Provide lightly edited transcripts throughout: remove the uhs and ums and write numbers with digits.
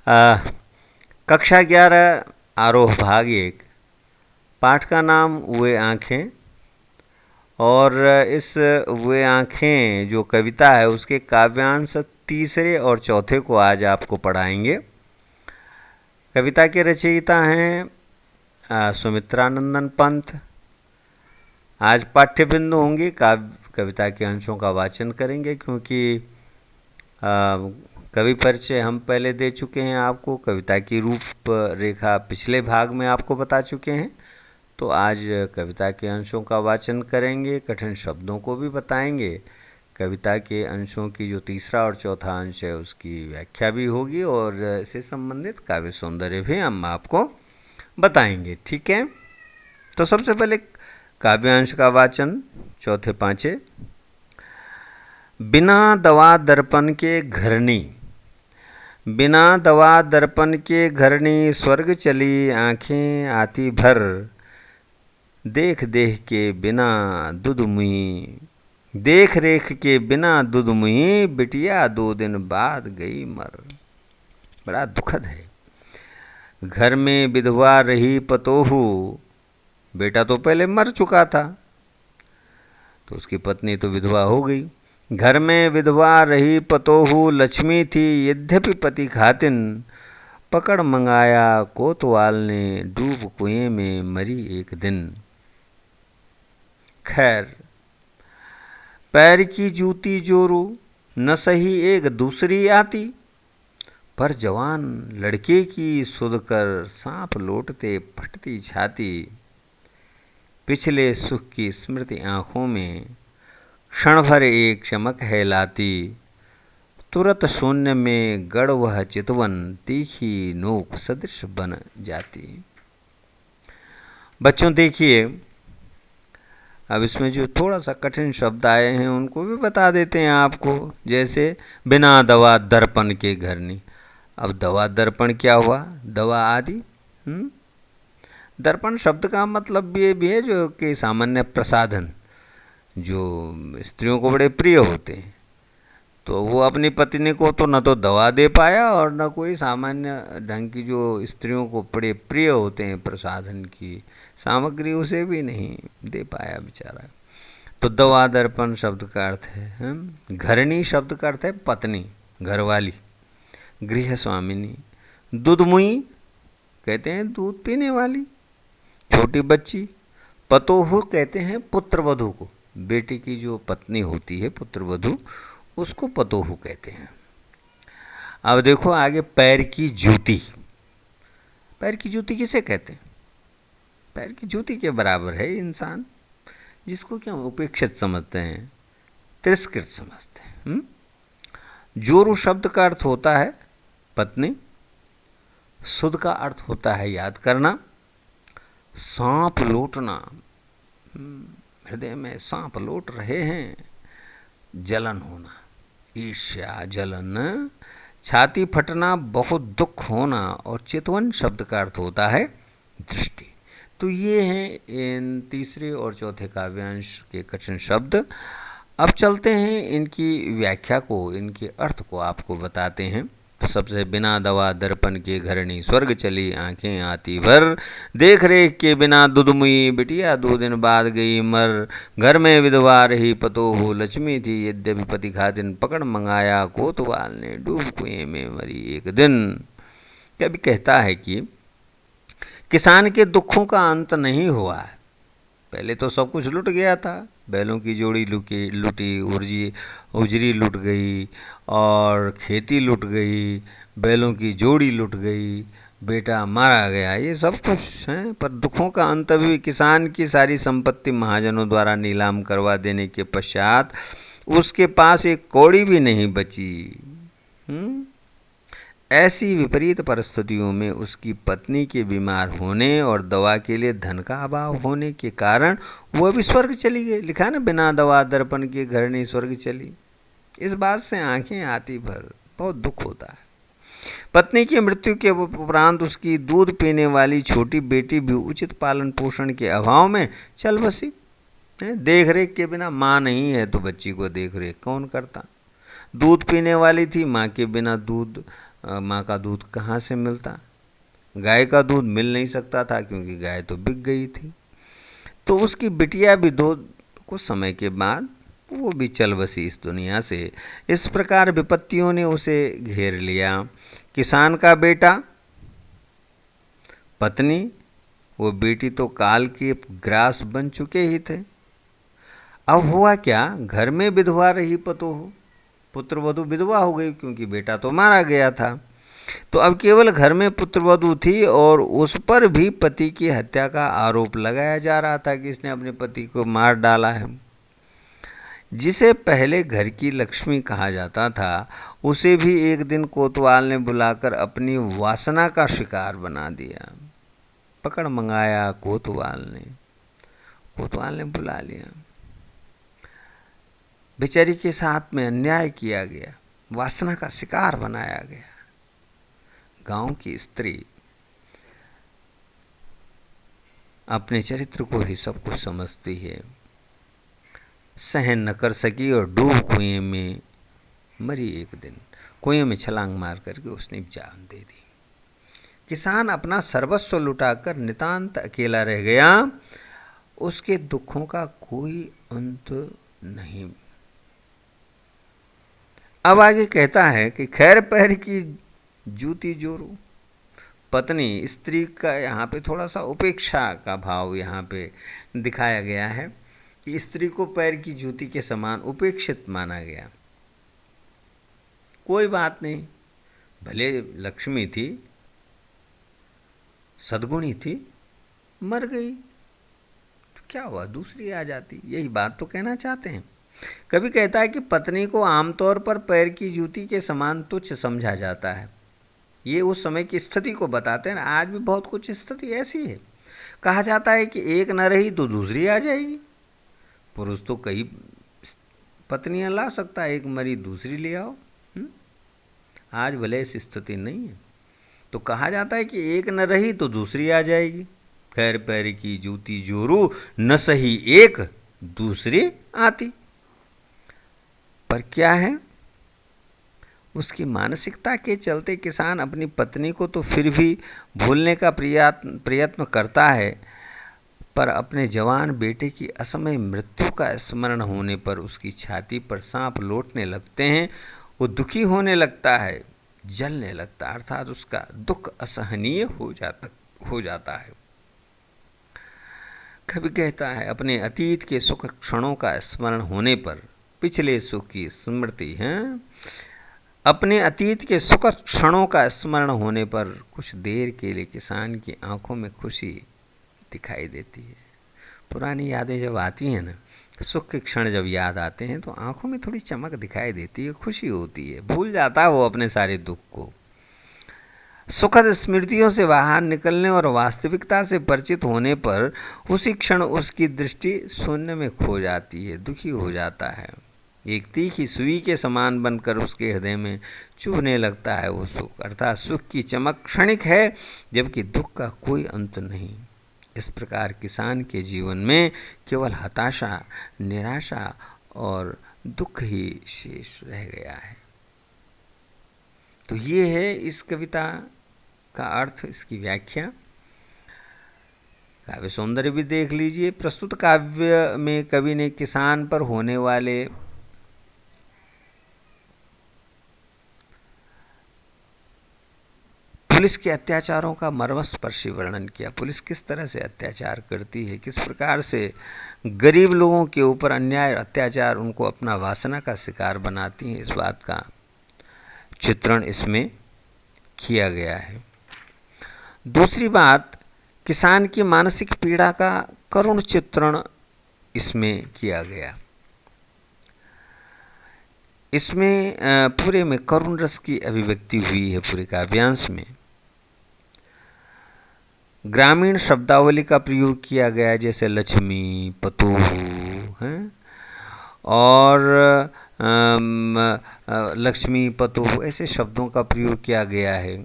कक्षा 11 आरोह भाग 1। पाठ का नाम वे आँखें। और इस वे आँखें जो कविता है उसके काव्यांश तीसरे और चौथे को आज आपको पढ़ाएंगे। कविता के रचयिता हैं सुमित्रानंदन पंत। आज पाठ्य बिंदु होंगे, कविता के अंशों का वाचन करेंगे क्योंकि कवि परिचय हम पहले दे चुके हैं आपको, कविता की रूपरेखा पिछले भाग में आपको बता चुके हैं। तो आज कविता के अंशों का वाचन करेंगे, कठिन शब्दों को भी बताएंगे। कविता के अंशों की जो तीसरा और चौथा अंश है उसकी व्याख्या भी होगी और इससे संबंधित काव्य सौंदर्य भी हम आपको बताएंगे। ठीक है, तो सबसे पहले काव्यांश का वाचन चौथे पांचे। बिना दवा दर्पण के घरनी, बिना दवा दर्पण के घरनी, स्वर्ग चली आँखें आती भर, देख देख के बिना दूध मुई, देख रेख के बिना दूध मुई, बिटिया 2 दिन बाद गई मर। बड़ा दुखद है। घर में विधवा रही पतोहू, बेटा तो पहले मर चुका था तो उसकी पत्नी तो विधवा हो गई। घर में विधवा रही पतोहू, लक्ष्मी थी यद्यपि पति खातिन, पकड़ मंगाया कोतवाल ने, डूब कुएं में मरी एक दिन। खैर, पैर की जूती जोरू, न सही एक दूसरी आती, पर जवान लड़के की सुध कर, सांप लौटते फटती छाती। पिछले सुख की स्मृति आँखों में, क्षण भर एक चमक है लाती, तुरत शून्य में गड़ वह चितवन, तीखी नोक सदृश बन जाती। बच्चों देखिए, अब इसमें जो थोड़ा सा कठिन शब्द आए हैं उनको भी बता देते हैं आपको। जैसे बिना दवा दर्पण के घरनी। अब दवा दर्पण क्या हुआ? दवा आदि। दर्पण शब्द का मतलब ये भी है जो कि सामान्य प्रसाधन, जो स्त्रियों को बड़े प्रिय होते हैं। तो वो अपनी पत्नी को तो न तो दवा दे पाया और न कोई सामान्य ढंग की जो स्त्रियों को बड़े प्रिय होते हैं प्रसाधन की सामग्री, उसे भी नहीं दे पाया बेचारा। तो दवा दर्पण शब्द का अर्थ है घरनी शब्द का अर्थ है पत्नी, घरवाली, गृह स्वामिनी। दूधमुई कहते हैं दूध पीने वाली, छोटी बच्ची। पतोहू कहते हैं पुत्रवधू को, बेटी की जो पत्नी होती है पुत्रवधू, उसको पतोहू कहते हैं। अब देखो आगे, पैर की जूती। पैर की जूती किसे कहते हैं? पैर की जूती के बराबर है इंसान जिसको क्या उपेक्षित समझते हैं, तिरस्कृत समझते हैं। जोरू शब्द का अर्थ होता है पत्नी, सुध का अर्थ होता है याद करना, सांप लौटना, हृदय में सांप लौट रहे हैं, जलन होना, ईर्ष्या जलन, छाती फटना, बहुत दुख होना, और चितवन शब्द का अर्थ होता है दृष्टि। तो ये हैं इन तीसरे और चौथे काव्यांश के कठिन शब्द। अब चलते हैं इनकी व्याख्या को, इनके अर्थ को आपको बताते हैं। तो सबसे बिना दवा दर्पण के घरनी, स्वर्ग चली आंखें आती भर, देख रेख के बिना दूध मुई, बिटिया 2 दिन बाद गई मर, घर में विधवा रही पतोहू, लक्ष्मी थी यद्यपि पति खातिन, पकड़ मंगाया कोतवाल ने, डूब कुएं में मरी एक दिन। कभी कहता है कि किसान के दुखों का अंत नहीं हुआ है। पहले तो सब कुछ लुट गया था, बैलों की जोड़ी लुटी, उजरी लुट गई और खेती लुट गई, बैलों की जोड़ी लुट गई, बेटा मारा गया, ये सब कुछ है। पर दुखों का अंत भी, किसान की सारी संपत्ति महाजनों द्वारा नीलाम करवा देने के पश्चात उसके पास एक कौड़ी भी नहीं बची। ऐसी विपरीत परिस्थितियों में उसकी पत्नी के बीमार होने और दवा के लिए धन का अभाव होने के कारण वह भी स्वर्ग चली गई। लिखा है ना, बिना दवा दर्पण के घरनी स्वर्ग चली। इस बात से आंखें आती भर, बहुत दुख होता है। पत्नी की मृत्यु के उपरांत उसकी दूध पीने वाली छोटी बेटी भी उचित पालन पोषण के अभाव में चल बसी। देख रेख के बिना, माँ नहीं है तो बच्ची को देख रेख कौन करता। दूध पीने वाली थी, माँ के बिना दूध माँ का दूध कहाँ से मिलता। गाय का दूध मिल नहीं सकता था क्योंकि गाय तो बिक गई थी। तो उसकी बिटिया भी दो कुछ समय के बाद वो भी चल बसी इस दुनिया से। इस प्रकार विपत्तियों ने उसे घेर लिया। किसान का बेटा, पत्नी, वो बेटी तो काल के ग्रास बन चुके ही थे। अब हुआ क्या, घर में विधवा रही पतोह, पुत्रवधू विधवा हो गई क्योंकि बेटा तो मारा गया था। तो अब केवल घर में पुत्रवधू थी और उस पर भी पति की हत्या का आरोप लगाया जा रहा था कि इसने अपने पति को मार डाला है। जिसे पहले घर की लक्ष्मी कहा जाता था, उसे भी एक दिन कोतवाल ने बुलाकर अपनी वासना का शिकार बना दिया। पकड़ मंगाया कोतवाल ने बुला लिया। बेचारी के साथ में अन्याय किया गया, वासना का शिकार बनाया गया। गांव की स्त्री अपने चरित्र को ही सब कुछ समझती है, सहन न कर सकी और डूब कुएं में मरी। एक दिन कुएं में छलांग मार करके उसने जान दे दी। किसान अपना सर्वस्व लुटाकर नितांत अकेला रह गया। उसके दुखों का कोई अंत नहीं। अब आगे कहता है कि खैर पैर की जूती जोरू। पत्नी, स्त्री का यहाँ पे थोड़ा सा उपेक्षा का भाव यहाँ पे दिखाया गया है कि स्त्री को पैर की जूती के समान उपेक्षित माना गया। कोई बात नहीं, भले लक्ष्मी थी, सद्गुणी थी, मर गई तो क्या हुआ, दूसरी आ जाती। यही बात तो कहना चाहते हैं। कभी कहता है कि पत्नी को आमतौर पर पैर की जूती के समान तुच्छ समझा जाता है। ये उस समय की स्थिति को बताते हैं। आज भी बहुत कुछ स्थिति ऐसी है। कहा जाता है कि एक न रही तो दूसरी आ जाएगी। पुरुष तो कई पत्नियां ला सकता है, एक मरी दूसरी ले आओ। आज भले ऐसी स्थिति नहीं है। तो कहा जाता है कि एक न रही तो दूसरी आ जाएगी। खैर पैर की जूती जोरू, न सही एक दूसरी आती। पर क्या है, उसकी मानसिकता के चलते किसान अपनी पत्नी को तो फिर भी भूलने का प्रयत्न करता है, पर अपने जवान बेटे की असमय मृत्यु का स्मरण होने पर उसकी छाती पर सांप लौटने लगते हैं। वो दुखी होने लगता है, जलने लगता है, अर्थात उसका दुख असहनीय हो जाता है। कभी कहता है अपने अतीत के सुख क्षणों का स्मरण होने पर, पिछले सुख की स्मृति है, अपने अतीत के सुख क्षणों का स्मरण होने पर कुछ देर के लिए किसान की आंखों में खुशी दिखाई देती है। पुरानी यादें जब आती हैं ना, सुख के क्षण जब याद आते हैं तो आंखों में थोड़ी चमक दिखाई देती है, खुशी होती है। भूल जाता है वो अपने सारे दुख को। सुखद स्मृतियों से बाहर निकलने और वास्तविकता से परिचित होने पर उसी क्षण उसकी दृष्टि शून्य में खो जाती है, दुखी हो जाता है। एक तीखी सुई के समान बनकर उसके हृदय में चुभने लगता है वो सुख। अर्थात सुख की चमक क्षणिक है, जबकि दुख का कोई अंत नहीं। इस प्रकार किसान के जीवन में केवल हताशा, निराशा और दुख ही शेष रह गया है। तो ये है इस कविता का अर्थ, इसकी व्याख्या। काव्य सौंदर्य भी देख लीजिए। प्रस्तुत काव्य में कवि ने किसान पर होने वाले पुलिस के अत्याचारों का मर्मस्पर्शी वर्णन किया। पुलिस किस तरह से अत्याचार करती है, किस प्रकार से गरीब लोगों के ऊपर अन्याय अत्याचार उनको अपना वासना का शिकार बनाती हैं, इस बात का चित्रण इसमें किया गया है। दूसरी बात, किसान की मानसिक पीड़ा का करुण चित्रण इसमें किया गया। इसमें पूरे में करुण रस की अभिव्यक्ति हुई है। पूरे काव्यांश में ग्रामीण शब्दावली का प्रयोग किया गया, जैसे लक्ष्मी, पतोह हैं, और लक्ष्मी, पतोह ऐसे शब्दों का प्रयोग किया गया है।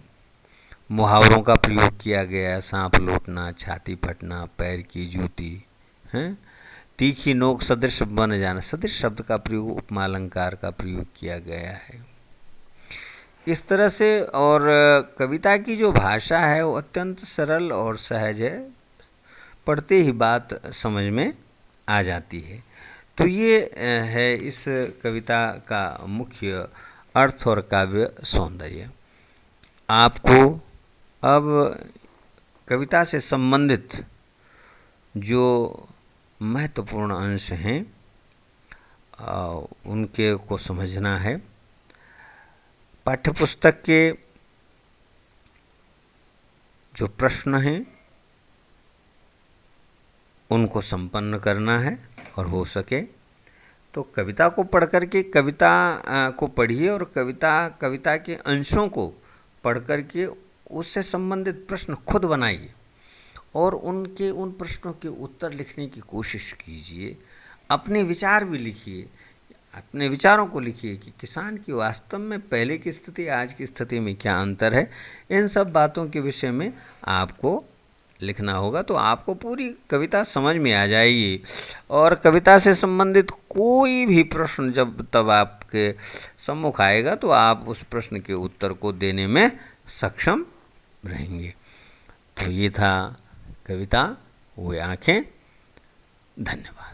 मुहावरों का प्रयोग किया गया है, सांप लौटना, छाती फटना, पैर की जूती हैं, तीखी नोक, सदृश बन जाना। सदृश शब्द का प्रयोग, उपमा अलंकार का प्रयोग किया गया है। इस तरह से। और कविता की जो भाषा है वो अत्यंत सरल और सहज है, पढ़ते ही बात समझ में आ जाती है। तो ये है इस कविता का मुख्य अर्थ और काव्य सौंदर्य। आपको अब कविता से संबंधित जो महत्वपूर्ण अंश हैं उनके को समझना है। पाठ्यपुस्तक के जो प्रश्न हैं उनको संपन्न करना है, और हो सके तो कविता को पढ़ कर के कविता को पढ़िए, और कविता के अंशों को पढ़ कर के उससे संबंधित प्रश्न खुद बनाइए और उन प्रश्नों के उत्तर लिखने की कोशिश कीजिए। अपने विचार भी लिखिए, अपने विचारों को लिखिए कि किसान की वास्तव में पहले की स्थिति आज की स्थिति में क्या अंतर है। इन सब बातों के विषय में आपको लिखना होगा, तो आपको पूरी कविता समझ में आ जाएगी। और कविता से संबंधित कोई भी प्रश्न जब तब आपके सम्मुख आएगा तो आप उस प्रश्न के उत्तर को देने में सक्षम रहेंगे। तो ये था कविता वो आँखें। धन्यवाद।